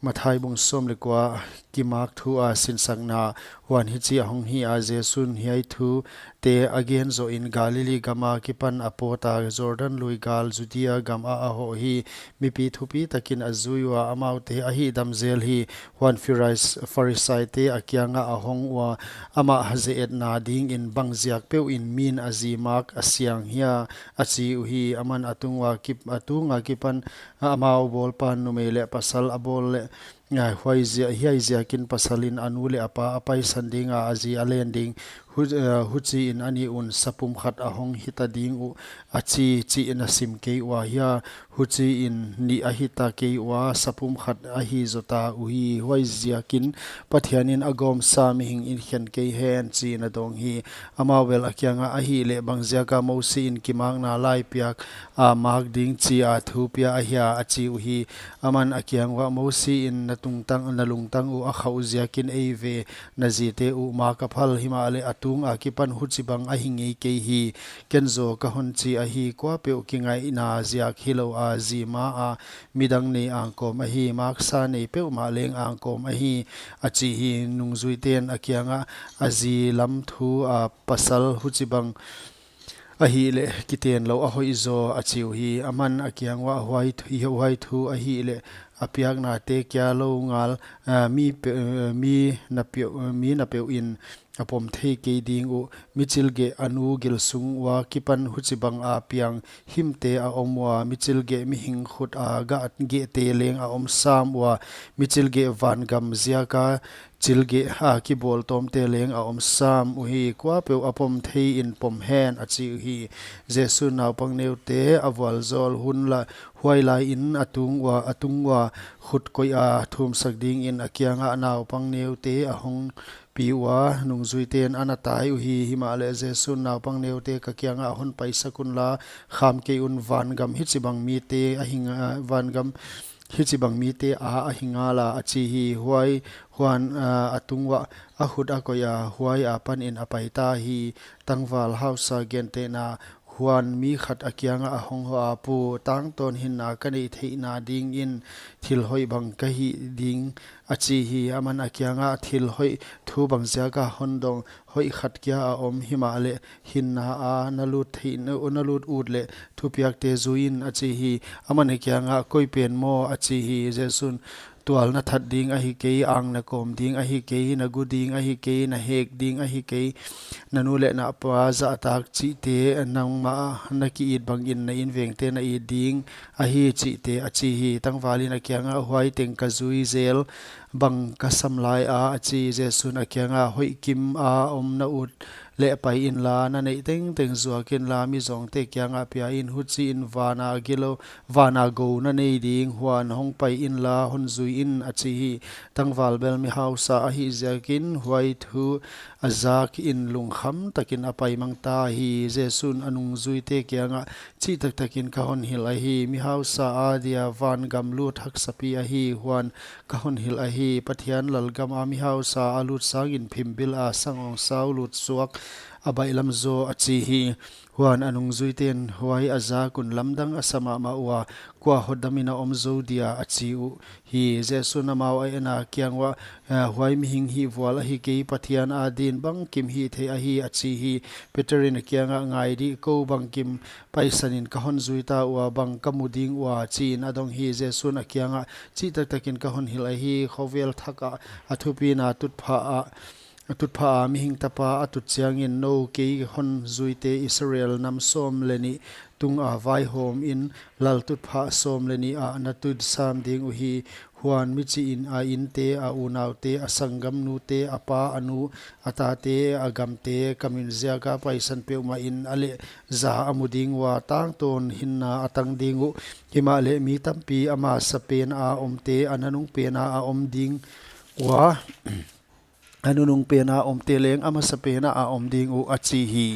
Matthai bung som le kwa kimak thu a sin sangna wan hi chi hong hi a jesun hi ai thu te again zo in Galilee gama kipan apota Jordan lui gal Judea gam a ho hi mipi thupi takin azuiwa amaute a hi damzel hi wan Pharisai te akianga ahong wa ama haze et na ding in bangziak peu in min azimak asiang hia achi uhi aman atungwa kip atunga kipan amao bol pan numele pasal abol le ngai hwai zia hiai zia kin pasalin anule apa apai sandinga azi alending huchi in ani un sapum khat ahong hita ding u achi chi in asim ke wa hia huchi in ni ahita ke wa sapum khat ahi zota uhi hwai zia kin pathianin agom sa mi hing in khen ke hen chi na dong hi amawel akyanga ahi le bangzia ka mosi in kimang na lai piak a mak ding chi a thu pia a hia achi uhi aman akyang wa mosi in natungtang nalungtang u a khau zia kin eive nazite u ma ka phal himale atung a kipan huchibang a hingi ke hi kenzo ka honchi a hi kwa pe kingai na zia khilo a zima a midang nei angkom a hi maksa nei pe ma leng angkom a hi achi hi nungzuiten akyanga azi lam thu a pasal huchibang a hi le kiten lo a hoi zo achiu hi aman akyang wa huai thu a hi le apiak na te kya lo ngal mi na pe in apom thei ke ding u michil ge anu gil sung wa kipan huchibang a piang himte a omwa michil ge mi hing khut a ga ge te leng a om sam wa michil ge van gam zia ka chilge ha ki bol tom te leng a om sam uhi kwa pe apom thei in pom hen achi hi jesu naw pang neu te awal zol hun la huai lai in atungwa khut koi a thum sak ding in akyanga naw pang neu te ahong piwa nungzuiten anatai uhi himale jesu naw pang neu te ka kyanga hon paisa kun la kham ke un van gam hi chibang mi te ahinga van gam hichibang mi te a hingala achi hi huai huan atungwa ahut akoya huai apan in apaita hi tangwal hausa gente na huan mi khat akyanga ahong ho apu tang ton hin na kani theina ding in thil hoi bang ka hi ding achi hi aman akyanga thil hoi thu bang jaga hondong hoi khat kya a om himale hinna a nalut thein nalut udle thupiak te zuin achi hi aman akyanga koipen mo achi hi jesun tual na that ding a hi ke ang na kom ding a hi ke na gu ding a hi ke na hek ding a hi ke nanule na pa za tak chi te nang ma na ki it bang in na in veng te na i ding a hi chi te achi hi tangwalin akyanga huai teng ka zui zel bang ka samlai a achi jesun akyanga hoi kim a om na ut le pai in la na nei teng teng zuakin la mi zong te kyanga pia in huchi in vana gilo vana go na nei ding huan hong pai in la hon zui in achi hi tangwal bel mi hausa a hi zakin huai thu azak in lungkham takin apai mangta hi jesun anung zui te kyanga chi tak takin ka hon hil a hi mi hausa adia van gam lut hak sapi a hi huan ka hon hil a hi pathian lalgam a mi hausa alut sangin phimbil a sangong sau lut suak abai lam zo achi hi huan anung zuiten huai aza kun lamdang asama ma wa kwa hodamina omzo dia achi u hi jesu namau ai na kyangwa huai mi hing hi wala hi ke pathian adin bang kim hi the a hi achi hi peterin kyanga ngai ri ko bang kim paisanin ka hon zuita wa bang kamuding wa chin adong hi jesu na kyanga chi tak takin ka hon hil a hi khovel thaka athupina tutpha a tutpha mi hing tapa atut chiangin no ke hon zuite Israel nam som leni tung a vai hom in lal tutpha som leni a natud sam ding uhi huan mi chi in a in te a unau te asangam nu te apa anu ata te agam te kamin zia ka paisan pe ma in ale za amuding wa tang ton hinna atang dingu himale mi tampi ama sapen a omte ananung pena a om ding wa anunung pena om teleng ama sapena a om ding u achi hi